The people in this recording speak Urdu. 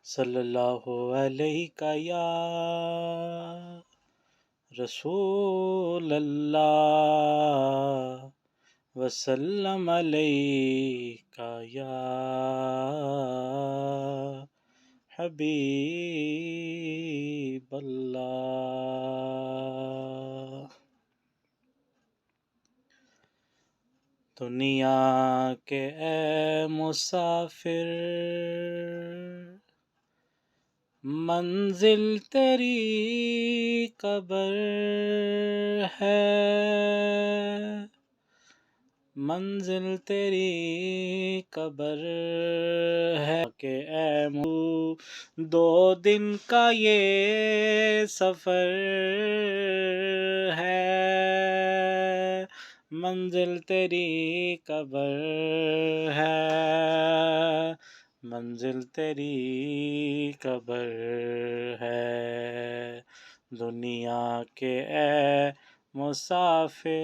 صلی اللہ علیہ یا رسول اللہ وسلم علیہ یا حبیب اللہ۔ دنیا کے اے مسافر منزل تیری قبر ہے، منزل تیری قبر ہے کہ اے دو دن کا یہ سفر ہے، منزل تیری قبر ہے، منزل تیری قبر ہے۔ دنیا کے اے مسافر